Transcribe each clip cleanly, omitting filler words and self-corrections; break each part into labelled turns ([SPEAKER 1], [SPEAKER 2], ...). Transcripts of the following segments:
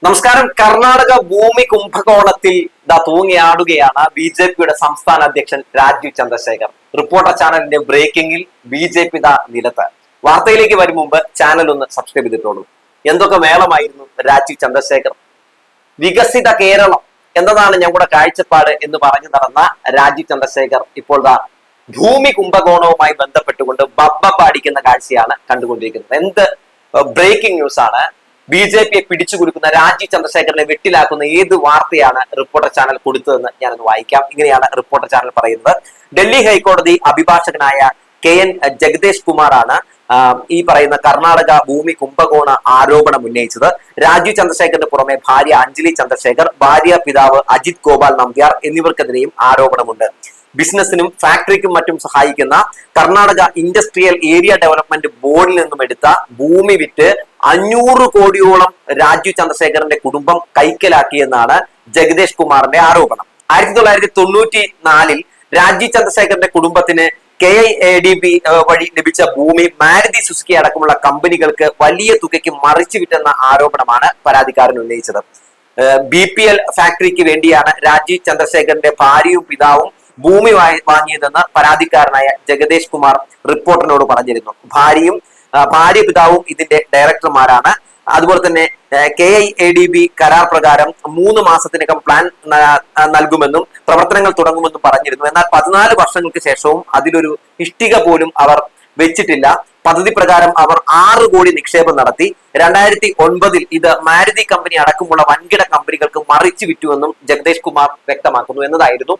[SPEAKER 1] നമസ്കാരം. കർണാടക ഭൂമി കുംഭകോണത്തിൽ തൂങ്ങിയാടുകയാണ് B J പിയുടെ സംസ്ഥാന അധ്യക്ഷൻ രാജീവ് ചന്ദ്രശേഖർ. റിപ്പോർട്ടർ ചാനലിന്റെ ബ്രേക്കിംഗിൽ ബി ജെ പി നിലത്ത്. വാർത്തയിലേക്ക് വരും മുമ്പ് ചാനൽ ഒന്ന് സബ്സ്ക്രൈബ് ചെയ്തിട്ടോളൂ. എന്തൊക്കെ മേളമായിരുന്നു രാജീവ് ചന്ദ്രശേഖർ. വികസിത കേരളം എന്നതാണ് ഞങ്ങളുടെ കാഴ്ചപ്പാട് എന്ന് പറഞ്ഞു നടന്ന രാജീവ് ചന്ദ്രശേഖർ ഇപ്പോൾ ഭൂമി കുംഭകോണവുമായി ബന്ധപ്പെട്ടുകൊണ്ട് ബബ്ബ അടിക്കുന്ന കാഴ്ചയാണ് കണ്ടുകൊണ്ടിരിക്കുന്നത്. എന്ത് ബ്രേക്കിംഗ് ന്യൂസ് ആണ്! ബി ജെ പിയെ പിടിച്ചു കുലുക്കുന്ന രാജീവ് ചന്ദ്രശേഖരനെ വെട്ടിലാക്കുന്ന ഏത് വാർത്തയാണ് റിപ്പോർട്ടർ ചാനൽ കൊടുത്തതെന്ന് ഞാനൊന്ന് വായിക്കാം. ഇങ്ങനെയാണ് റിപ്പോർട്ടർ ചാനൽ പറയുന്നത്. ഡൽഹി ഹൈക്കോടതി അഭിഭാഷകനായ KN ജഗദേഷ് കുമാറാണ് ഈ പറയുന്ന കർണാടക ഭൂമി കുംഭകോണ ആരോപണം ഉന്നയിച്ചത്. രാജീവ് ചന്ദ്രശേഖറിന് പുറമെ ഭാര്യ അഞ്ജലി ചന്ദ്രശേഖർ, ഭാര്യ പിതാവ് അജിത് ഗോപാൽ നമ്പ്യാർ എന്നിവർക്കെതിരെയും ആരോപണമുണ്ട്. ബിസിനസിനും ഫാക്ടറിക്കും മറ്റും സഹായിക്കുന്ന കർണാടക ഇൻഡസ്ട്രിയൽ ഏരിയ ഡെവലപ്മെന്റ് ബോർഡിൽ നിന്നും എടുത്ത ഭൂമി വിറ്റ് 500 കോടിയോളം രാജീവ് ചന്ദ്രശേഖറിന്റെ കുടുംബം കൈക്കലാക്കിയെന്നാണ് ജഗദേഷ് കുമാറിന്റെ ആരോപണം. 1994 രാജീവ് ചന്ദ്രശേഖറിന്റെ കുടുംബത്തിന് KIADB വഴി ലഭിച്ച ഭൂമി മാരുതി സുസുക്കി അടക്കമുള്ള കമ്പനികൾക്ക് വലിയ തുകയ്ക്ക് മറിച്ചു വിറ്റെന്ന ആരോപണമാണ് പരാതിക്കാരൻ ഉന്നയിച്ചത്. BPL ഫാക്ടറിക്ക് വേണ്ടിയാണ് രാജീവ് ചന്ദ്രശേഖറിന്റെ ഭാര്യയും പിതാവും ഭൂമി വാങ്ങിയതെന്ന് പരാതിക്കാരനായ ജഗദേഷ് കുമാർ റിപ്പോർട്ടറിനോട് പറഞ്ഞിരുന്നു. ഭാര്യ പിതാവും ഇതിന്റെ ഡയറക്ടർമാരാണ്. അതുപോലെ തന്നെ KIADB കരാർ പ്രകാരം 3 മാസത്തിനകം പ്ലാൻ നൽകുമെന്നും പ്രവർത്തനങ്ങൾ തുടങ്ങുമെന്നും പറഞ്ഞിരുന്നു. എന്നാൽ 14 വർഷങ്ങൾക്ക് ശേഷവും അതിലൊരു ഇഷ്ടിക പോലും അവർ വെച്ചിട്ടില്ല. പദ്ധതി പ്രകാരം അവർ 6 കോടി നിക്ഷേപം നടത്തി. 2009 ഇത് മാരുതി കമ്പനി അടക്കമുള്ള വൻകിട കമ്പനികൾക്ക് മറിച്ചു വിറ്റുവെന്നും ജഗദേഷ് കുമാർ വ്യക്തമാക്കുന്നു എന്നതായിരുന്നു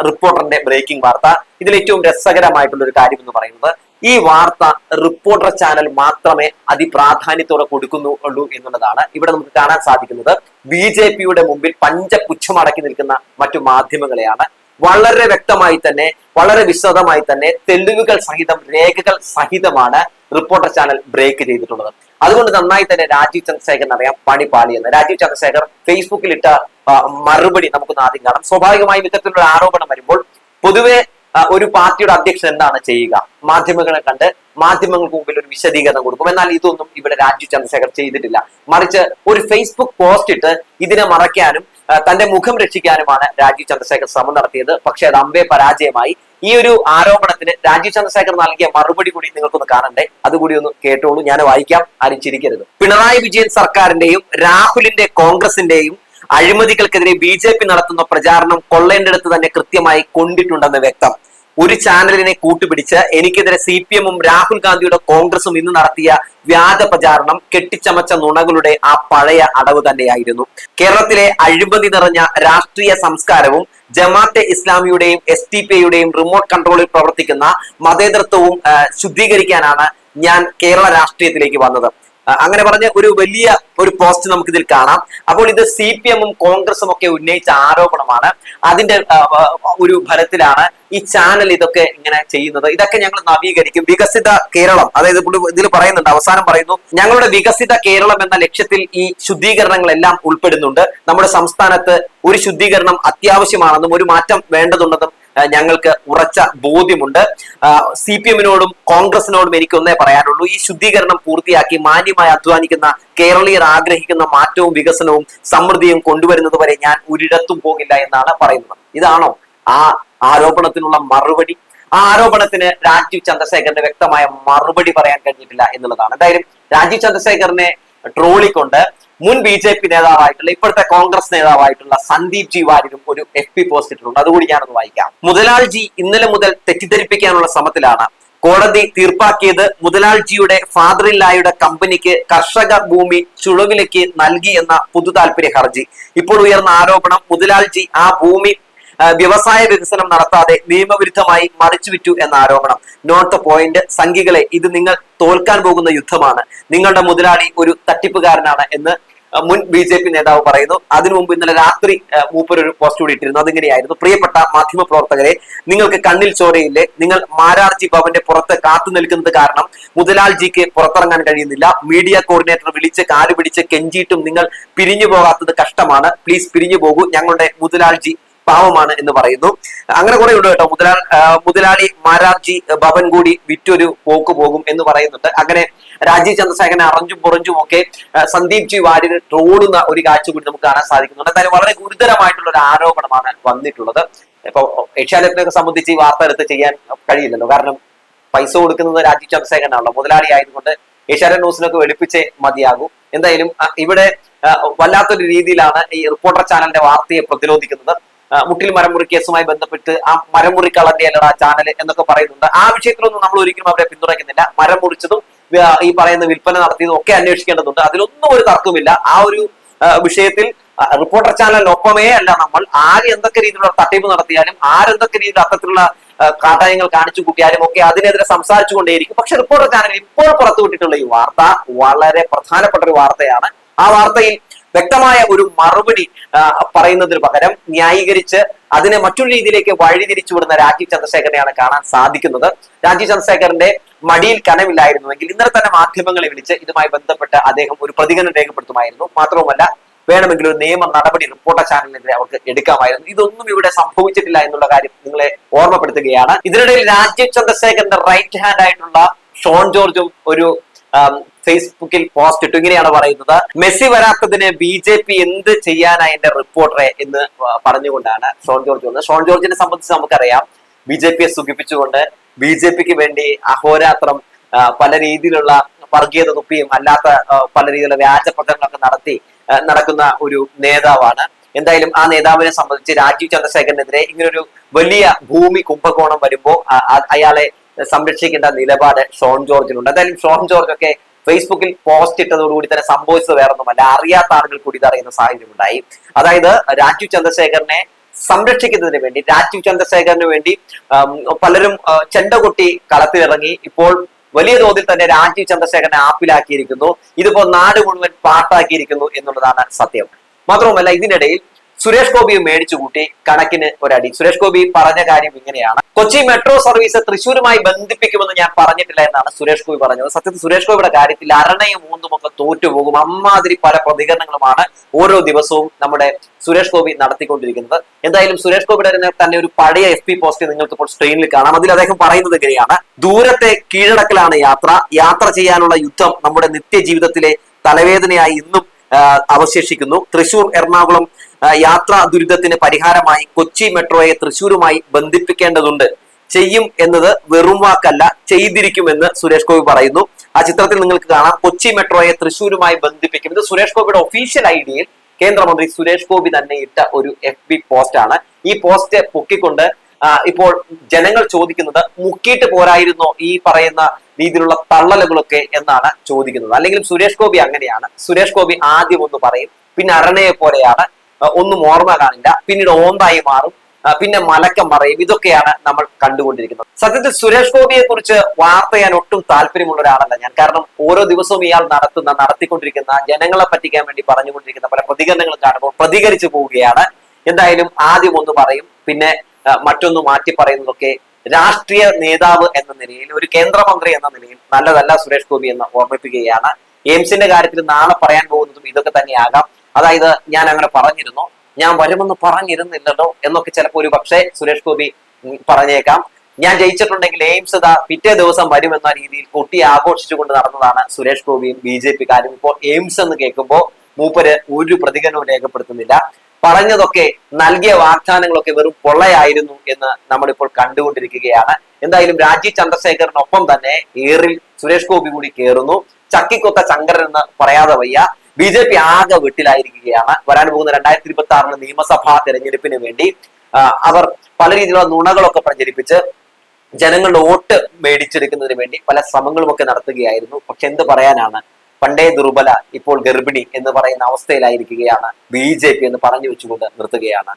[SPEAKER 1] റിപ്പോർട്ടറിന്റെ ബ്രേക്കിംഗ് വാർത്ത. ഇതിൽ ഏറ്റവും രസകരമായിട്ടുള്ള ഒരു കാര്യം എന്ന് പറയുന്നത്, ഈ വാർത്ത റിപ്പോർട്ടർ ചാനൽ മാത്രമേ അതിപ്രാധാന്യത്തോടെ കൊടുക്കുന്നുള്ളൂ എന്നുള്ളതാണ്. ഇവിടെ നമുക്ക് കാണാൻ സാധിക്കുന്നത് BJPയുടെ മുമ്പിൽ പഞ്ചപുച്ഛമടക്കി നിൽക്കുന്ന മറ്റു മാധ്യമങ്ങളെയാണ്. വളരെ വ്യക്തമായി തന്നെ, വളരെ വിശദമായി തന്നെ തെളിവുകൾ സഹിതം, രേഖകൾ സഹിതമാണ് റിപ്പോർട്ടർ ചാനൽ ബ്രേക്ക് ചെയ്തിട്ടുള്ളത്. അതുകൊണ്ട് നന്നായി തന്നെ രാജീവ് ചന്ദ്രശേഖരൻ അറിയാം പണി പാളിയെന്ന്. രാജീവ് ചന്ദ്രശേഖർ ഫേസ്ബുക്കിൽ ഇട്ട മറുപടി നമുക്കൊന്ന് ആദ്യം കാണാം. സ്വാഭാവികമായും ഇത്തരത്തിലുള്ള ആരോപണം വരുമ്പോൾ പൊതുവെ ഒരു പാർട്ടിയുടെ അധ്യക്ഷൻ എന്താണ് ചെയ്യുക? മാധ്യമങ്ങളെ കണ്ട് മാധ്യമങ്ങൾക്ക് മുമ്പിൽ ഒരു വിശദീകരണം കൊടുക്കും. എന്നാൽ ഇതൊന്നും ഇവിടെ രാജീവ് ചന്ദ്രശേഖർ ചെയ്തിട്ടില്ല. മറിച്ച് ഒരു ഫേസ്ബുക്ക് പോസ്റ്റ് ഇട്ട് ഇതിനെ മറയ്ക്കാനും തന്റെ മുഖം രക്ഷിക്കാനുമാണ് രാജീവ് ചന്ദ്രശേഖർ ശ്രമം നടത്തിയത്. പക്ഷെ അത് അമ്പേ പരാജയമായി. ഈ ഒരു ആരോപണത്തിന് രാജീവ് ചന്ദ്രശേഖർ നൽകിയ മറുപടി കൂടി നിങ്ങൾക്കൊന്ന് കാണണ്ടേ? അതുകൂടി ഒന്ന് കേട്ടോളൂ. ഞാൻ വായിക്കാം, അരിച്ചിരിക്കരുത്. പിണറായി വിജയൻ സർക്കാരിന്റെയും രാഹുലിന്റെ കോൺഗ്രസിന്റെയും അഴിമതികൾക്കെതിരെ BJP നടത്തുന്ന പ്രചാരണം കൊള്ളേണ്ടടുത്ത് തന്നെ കൃത്യമായി കൊണ്ടിട്ടുണ്ടെന്ന് വ്യക്തം. ഒരു ചാനലിനെ കൂട്ടുപിടിച്ച് എനിക്കെതിരെ CPM-ഉം രാഹുൽ ഗാന്ധിയുടെ കോൺഗ്രസും ഇന്ന് നടത്തിയ വ്യാജ പ്രചാരണം കെട്ടിച്ചമച്ച നുണകളുടെ ആ പഴയ അടവ് തന്നെയായിരുന്നു. കേരളത്തിലെ അഴിമതി നിറഞ്ഞ രാഷ്ട്രീയ സംസ്കാരവും ജമാഅത്തെ ഇസ്ലാമിയുടെയും SDPIയുടെയും റിമോട്ട് കൺട്രോളിൽ പ്രവർത്തിക്കുന്ന മതേതരത്വവും ശുദ്ധീകരിക്കാനാണ് ഞാൻ കേരള രാഷ്ട്രീയത്തിലേക്ക് വന്നത്. അങ്ങനെ പറഞ്ഞ ഒരു വലിയ ഒരു പോസ്റ്റ് നമുക്ക് ഇതിൽ കാണാം. അപ്പോൾ ഇത് CPM-ഉം കോൺഗ്രസും ഒക്കെ ഉന്നയിച്ച ആരോപണമാണ്. അതിന്റെ ഒരു ഫലത്തിലാണ് ഈ ചാനൽ ഇതൊക്കെ ഇങ്ങനെ ചെയ്യുന്നത്. ഇതൊക്കെ ഞങ്ങൾ നവീകരിക്കും. വികസിത കേരളം, അതായത് ഇതിൽ പറയുന്നുണ്ട്, അവസാനം പറയുന്നു, ഞങ്ങളുടെ വികസിത കേരളം എന്ന ലക്ഷ്യത്തിൽ ഈ ശുദ്ധീകരണങ്ങളെല്ലാം ഉൾപ്പെടുന്നുണ്ട്. നമ്മുടെ സംസ്ഥാനത്ത് ഒരു ശുദ്ധീകരണം അത്യാവശ്യമാണെന്നും ഒരു മാറ്റം വേണ്ടതുണ്ടെന്നും ഞങ്ങൾക്ക് ഉറച്ച ബോധ്യമുണ്ട്. CPM-നോടും കോൺഗ്രസിനോടും എനിക്കൊന്നേ പറയാനുള്ളൂ, ഈ ശുദ്ധീകരണം പൂർത്തിയാക്കി മാന്യമായി അധ്വാനിക്കുന്ന കേരളീയർ ആഗ്രഹിക്കുന്ന മാറ്റവും വികസനവും സമൃദ്ധിയും കൊണ്ടുവരുന്നത് വരെ ഞാൻ ഒരിടത്തും പോകില്ല എന്നാണ് പറയുന്നത്. ഇതാണോ ആ ആരോപണത്തിനുള്ള മറുപടി? ആ ആരോപണത്തിന് രാജീവ് ചന്ദ്രശേഖറിന്റെ വ്യക്തമായ മറുപടി പറയാൻ കഴിഞ്ഞിട്ടില്ല എന്നുള്ളതാണ്. എന്തായാലും രാജീവ് ചന്ദ്രശേഖറിനെ ട്രോളിക്കൊണ്ട് മുൻ BJP നേതാവായിട്ടുള്ള, ഇപ്പോഴത്തെ കോൺഗ്രസ് നേതാവായിട്ടുള്ള സന്ദീപ് ജി വാര്യരും ഒരു FB പോസ്റ്റ് ഇട്ടിട്ടുണ്ട്. അതുകൂടി ഞാനൊന്ന് വായിക്കാം. മുതലാൾജി ഇന്നലെ മുതൽ തെറ്റിദ്ധരിപ്പിക്കാനുള്ള ശ്രമത്തിലാണ്. കോടതി തീർപ്പാക്കിയത് മുതലാൾജിയുടെ ഫാദറില്ലായുടെ കമ്പനിക്ക് കർഷക ഭൂമി ചുളുവിലേക്ക് നൽകി എന്ന പൊതു താല്പര്യ ഹർജി. ഇപ്പോൾ ഉയർന്ന ആരോപണം മുതലാൾജി ആ ഭൂമി വ്യവസായ വികസനം നടത്താതെ നിയമവിരുദ്ധമായി മറിച്ചുവിറ്റു എന്ന ആരോപണം. Not the point. സംഘികളെ, ഇത് നിങ്ങൾ തോൽക്കാൻ പോകുന്ന യുദ്ധമാണ്. നിങ്ങളുടെ മുതലാളി ഒരു തട്ടിപ്പുകാരനാണ് എന്ന് മുൻ BJP നേതാവ് പറയുന്നു. അതിനു മുമ്പ് ഇന്നലെ രാത്രി മൂപ്പരൊരു പോസ്റ്റ് കൂടി ഇട്ടിരുന്നു. അതിങ്ങനെയായിരുന്നു: പ്രിയപ്പെട്ട മാധ്യമ പ്രവർത്തകരെ, നിങ്ങൾക്ക് കണ്ണിൽ ചോരയില്ലേ? നിങ്ങൾ മാരാർജി ഭവന്റെ പുറത്ത് കാത്തു നിൽക്കുന്നത് കാരണം മുതലാൾജിക്ക് പുറത്തിറങ്ങാൻ കഴിയുന്നില്ല. മീഡിയ കോർഡിനേറ്റർ വിളിച്ച് കാല് പിടിച്ച് കെഞ്ചിയിട്ടും നിങ്ങൾ പിരിഞ്ഞു പോകാത്തത് കഷ്ടമാണ്. പ്ലീസ് പിരിഞ്ഞു പോകൂ. ഞങ്ങളുടെ മുതലാൾജി പാവമാണ് എന്ന് പറയുന്നു. അങ്ങനെ കുറെ ഉണ്ട് കേട്ടോ. മുതലാളി മാരാർജി ഭവൻ കൂടി വിറ്റൊരു പോക്ക് പോകും എന്ന് പറയുന്നുണ്ട്. അങ്ങനെ രാജീവ് ചന്ദ്രശേഖരനെ അറിഞ്ഞും പുറഞ്ഞും ഒക്കെ സന്ദീപ് ജി വാര്യർ ട്രോളുന്ന ഒരു കാഴ്ച കൂടി നമുക്ക് കാണാൻ സാധിക്കുന്നുണ്ട്. എന്തായാലും വളരെ ഗുരുതരമായിട്ടുള്ള ഒരു ആരോപണമാണ് വന്നിട്ടുള്ളത്. ഇപ്പൊ ഏഷ്യാനെറ്റിനെ സംബന്ധിച്ച് ഈ വാർത്ത എടുത്ത് ചെയ്യാൻ കഴിയില്ലല്ലോ, കാരണം പൈസ കൊടുക്കുന്നത് രാജീവ് ചന്ദ്രശേഖരനാണല്ലോ. മുതലാളി ആയതുകൊണ്ട് ഏഷ്യാനെറ്റ് ന്യൂസിനൊക്കെ വെളുപ്പിച്ചേ മതിയാകൂ. എന്തായാലും ഇവിടെ വല്ലാത്തൊരു രീതിയിലാണ് ഈ റിപ്പോർട്ടർ ചാനലിന്റെ വാർത്തയെ പ്രതിരോധിക്കുന്നത്. മുട്ടിൽ മരമുറി കേസുമായി ബന്ധപ്പെട്ട് ആ മരമുറി കളന്റെ അല്ലടാ ചാനൽ എന്നൊക്കെ പറയുന്നുണ്ട്. ആ വിഷയത്തിലൊന്നും നമ്മൾ ഒരിക്കലും അവരെ പിന്തുണയ്ക്കുന്നില്ല. മരം മുറിച്ചതും ഈ പറയുന്ന വിൽപ്പന നടത്തിയതും ഒക്കെ അന്വേഷിക്കേണ്ടതുണ്ട്. അതിലൊന്നും ഒരു തർക്കമില്ല. ആ ഒരു വിഷയത്തിൽ റിപ്പോർട്ടർ ചാനലിനൊപ്പമേ അല്ല നമ്മൾ. ആര് എന്തൊക്കെ രീതിയിലുള്ള തട്ടിപ്പ് നടത്തിയാലും ആരെന്തൊക്കെ രീതിയിൽ അത്തരത്തിലുള്ള കാട്ടായങ്ങൾ കാണിച്ചു കൂട്ടിയാലും ഒക്കെ അതിനെതിരെ സംസാരിച്ചു കൊണ്ടേയിരിക്കും. പക്ഷെ റിപ്പോർട്ടർ ചാനൽ ഇപ്പോൾ പുറത്തുവിട്ടിട്ടുള്ള ഈ വാർത്ത വളരെ പ്രധാനപ്പെട്ട ഒരു വാർത്തയാണ്. ആ വാർത്തയിൽ വ്യക്തമായ ഒരു മറുപടി പറയുന്നതിന് പകരം ന്യായീകരിച്ച് അതിനെ മറ്റൊരു രീതിയിലേക്ക് വഴിതിരിച്ചു വിടുന്ന രാജീവ് ചന്ദ്രശേഖരനെയാണ് കാണാൻ സാധിക്കുന്നത്. രാജീവ് ചന്ദ്രശേഖരന്റെ മടിയിൽ കനമില്ലായിരുന്നുവെങ്കിൽ ഇന്നലെ തന്നെ മാധ്യമങ്ങളെ വിളിച്ച് ഇതുമായി ബന്ധപ്പെട്ട് അദ്ദേഹം ഒരു പ്രതികരണം രേഖപ്പെടുത്തുമായിരുന്നു. മാത്രവുമല്ല, വേണമെങ്കിൽ ഒരു നിയമ നടപടി റിപ്പോർട്ടർ ചാനലിനെതിരെ അവർക്ക് എടുക്കാമായിരുന്നു. ഇതൊന്നും ഇവിടെ സംഭവിച്ചിട്ടില്ല എന്നുള്ള കാര്യം നിങ്ങളെ ഓർമ്മപ്പെടുത്തുകയാണ്. ഇതിനിടയിൽ രാജീവ് ചന്ദ്രശേഖരന്റെ റൈറ്റ് ഹാൻഡ് ആയിട്ടുള്ള ഷോൺ ജോർജും ഒരു ഫേസ്ബുക്കിൽ പോസ്റ്റ് ഇട്ടു. ഇങ്ങനെയാണ് പറയുന്നത്: മെസ്സി വരാത്തതിന് BJP എന്ത് ചെയ്യാനായി എന്റെ റിപ്പോർട്ടറെ എന്ന് പറഞ്ഞുകൊണ്ടാണ് ഷോൺ ജോർജ് വന്നത്. ഷോൺ ജോർജിനെ സംബന്ധിച്ച് നമുക്കറിയാം, BJPയെ സുഖിപ്പിച്ചുകൊണ്ട് BJPക്ക് വേണ്ടി അഹോരാത്രം പല രീതിയിലുള്ള വർഗീയത തുപ്പിയും അല്ലാത്ത പല രീതിയിലുള്ള വ്യാജ പ്രചരണങ്ങളൊക്കെ നടക്കുന്ന ഒരു നേതാവാണ്. എന്തായാലും ആ നേതാവിനെ സംബന്ധിച്ച് രാജീവ് ചന്ദ്രശേഖരനെതിരെ ഇങ്ങനൊരു വലിയ ഭൂമി കുംഭകോണം വരുമ്പോൾ അയാളെ സംരക്ഷിക്കേണ്ട നിലപാട് ഷോൺ ജോർജിനുണ്ട്. എന്തായാലും ഷോൺ ജോർജ് ഒക്കെ ഫേസ്ബുക്കിൽ പോസ്റ്റ് ഇട്ടതോടുകൂടി തന്നെ സംഭവിച്ചത് വേറൊന്നുമല്ല, അറിയാത്ത ആളുകൾ കൂടി ഇതറിയുന്ന സാഹചര്യം ഉണ്ടായി. അതായത് രാജീവ് ചന്ദ്രശേഖരനെ സംരക്ഷിക്കുന്നതിന് വേണ്ടി, രാജീവ് ചന്ദ്രശേഖരന് വേണ്ടി പലരും ചെണ്ട കൊട്ടി കളത്തിലിറങ്ങി ഇപ്പോൾ വലിയ തോതിൽ തന്നെ രാജീവ് ചന്ദ്രശേഖരനെ ആപ്പിലാക്കിയിരിക്കുന്നു. ഇതിപ്പോ നാട് മുഴുവൻ പാട്ടാക്കിയിരിക്കുന്നു എന്നുള്ളതാണ് സത്യം. മാത്രവുമല്ല, ഇതിനിടയിൽ സുരേഷ് ഗോപിയെ മേടിച്ചു കൂട്ടി കണക്കിന് ഒരടി. സുരേഷ് ഗോപി പറഞ്ഞ കാര്യം ഇങ്ങനെയാണ്: കൊച്ചി മെട്രോ സർവീസ് തൃശ്ശൂരുമായി ബന്ധിപ്പിക്കുമെന്ന് ഞാൻ പറഞ്ഞിട്ടില്ല എന്നാണ് സുരേഷ് ഗോപി പറഞ്ഞത്. സത്യത്തിൽ സുരേഷ് ഗോപിയുടെ കാര്യത്തിൽ അരണയും മൂന്നും ഒക്കെ തോറ്റുപോകും. അമ്മാതിരി പല പ്രതികരണങ്ങളുമാണ് ഓരോ ദിവസവും നമ്മുടെ സുരേഷ് ഗോപി നടത്തിക്കൊണ്ടിരിക്കുന്നത്. എന്തായാലും സുരേഷ് ഗോപിയുടെ തന്നെ ഒരു പഴയ FB പോസ്റ്റ് നിങ്ങൾക്ക് ഇപ്പോൾ സ്ക്രീനിൽ കാണാം. അതിൽ അദ്ദേഹം പറയുന്നത് എങ്ങനെയാണ്: ദൂരത്തെ കീഴടക്കലാണ് യാത്ര ചെയ്യാനുള്ള യുദ്ധം നമ്മുടെ നിത്യജീവിതത്തിലെ തലവേദനയായി ഇന്നും അവശേഷിക്കുന്നു. തൃശൂർ എറണാകുളം യാത്രാ ദുരിതത്തിന് പരിഹാരമായി കൊച്ചി മെട്രോയെ തൃശ്ശൂരുമായി ബന്ധിപ്പിക്കേണ്ടതുണ്ട്. ചെയ്യും എന്നത് വെറും വാക്കല്ല, ചെയ്തിരിക്കുമെന്ന് സുരേഷ് ഗോപി പറയുന്നു. ആ ചിത്രത്തിൽ നിങ്ങൾക്ക് കാണാം, കൊച്ചി മെട്രോയെ തൃശ്ശൂരുമായി ബന്ധിപ്പിക്കും. ഇത് സുരേഷ് ഗോപിയുടെ ഒഫീഷ്യൽ ഐഡിയിൽ കേന്ദ്രമന്ത്രി സുരേഷ് ഗോപി തന്നെ ഇട്ട ഒരു FB പോസ്റ്റ് ആണ്. ഈ പോസ്റ്റ് പൊക്കിക്കൊണ്ട് ഇപ്പോൾ ജനങ്ങൾ ചോദിക്കുന്നത്, മുക്കിയിട്ട് പോരായിരുന്നോ ഈ പറയുന്ന രീതിയിലുള്ള തള്ളലുകളൊക്കെ എന്നാണ് ചോദിക്കുന്നത്. അല്ലെങ്കിൽ സുരേഷ് ഗോപി അങ്ങനെയാണ്. സുരേഷ് ഗോപി ആദ്യം ഒന്ന് പറയും, പിന്നെ അരണയെ പോലെയാണ്, ഒന്നും ഓർമ്മ കാണില്ല, പിന്നീട് ഓന്തായി മാറും, പിന്നെ മലക്കം പറയും. ഇതൊക്കെയാണ് നമ്മൾ കണ്ടുകൊണ്ടിരിക്കുന്നത്. സത്യത്തിൽ സുരേഷ് ഗോപിയെ കുറിച്ച് വാർത്ത ചെയ്യാൻ ഒട്ടും താല്പര്യമുള്ള ഒരാളല്ല ഞാൻ. കാരണം ഓരോ ദിവസവും ഇയാൾ നടത്തിക്കൊണ്ടിരിക്കുന്ന, ജനങ്ങളെ പറ്റിക്കാൻ വേണ്ടി പറഞ്ഞുകൊണ്ടിരിക്കുന്ന പല പ്രതികരണങ്ങൾ കാണുമ്പോൾ പ്രതികരിച്ചു പോവുകയാണ്. എന്തായാലും ആദ്യം ഒന്ന് പറയും, പിന്നെ മറ്റൊന്ന് മാറ്റി പറയുന്നതൊക്കെ രാഷ്ട്രീയ നേതാവ് എന്ന നിലയിൽ, ഒരു കേന്ദ്രമന്ത്രി എന്ന നിലയിൽ നല്ലതല്ല സുരേഷ് ഗോപി എന്ന് ഓർമ്മിപ്പിക്കുകയാണ്. എയിംസിന്റെ കാര്യത്തിൽ നാളെ പറയാൻ പോകുന്നതും ഇതൊക്കെ തന്നെയാകാം. അതായത്, ഞാൻ അങ്ങനെ പറഞ്ഞിരുന്നു, ഞാൻ വരുമെന്ന് പറഞ്ഞിരുന്നില്ലല്ലോ എന്നൊക്കെ ചിലപ്പോൾ ഒരു പക്ഷേ സുരേഷ് ഗോപി പറഞ്ഞേക്കാം. ഞാൻ ജയിച്ചിട്ടുണ്ടെങ്കിൽ എയിംസ് പിറ്റേ ദിവസം വരുമെന്ന രീതിയിൽ കൊട്ടി ആഘോഷിച്ചുകൊണ്ട് നടന്നതാണ് സുരേഷ് ഗോപിയും BJP-കാരും. ഇപ്പോൾ എയിംസ് എന്ന് കേൾക്കുമ്പോൾ മൂപ്പര് ഒരു പ്രതികരണവും രേഖപ്പെടുത്തുന്നില്ല. പറഞ്ഞതൊക്കെ, നൽകിയ വാഗ്ദാനങ്ങളൊക്കെ വെറും പൊള്ളയായിരുന്നു എന്ന് നമ്മളിപ്പോൾ കണ്ടുകൊണ്ടിരിക്കുകയാണ്. എന്തായാലും രാജീവ് ചന്ദ്രശേഖരനൊപ്പം തന്നെ ഏറിൽ സുരേഷ് ഗോപി കൂടി കയറുന്നു. ചക്കിക്കൊത്ത ചങ്കരൻ എന്ന് പറയാതെ വയ്യ. BJP ആകെ വെട്ടിലായിരിക്കുകയാണ്. വരാൻ പോകുന്ന 2026 നിയമസഭാ തെരഞ്ഞെടുപ്പിന് വേണ്ടി അവർ പല രീതിയിലുള്ള നുണകളൊക്കെ പ്രചരിപ്പിച്ച് ജനങ്ങളുടെ വോട്ട് മേടിച്ചെടുക്കുന്നതിന് വേണ്ടി പല ശ്രമങ്ങളുമൊക്കെ നടത്തുകയായിരുന്നു. പക്ഷെ എന്ത് പറയാനാണ്, പണ്ടേ ദുർബല ഇപ്പോൾ ഗർഭിണി എന്ന് പറയുന്ന അവസ്ഥയിലായിരിക്കുകയാണ് BJP എന്ന് പറഞ്ഞു വെച്ചുകൊണ്ട് നിർത്തുകയാണ്.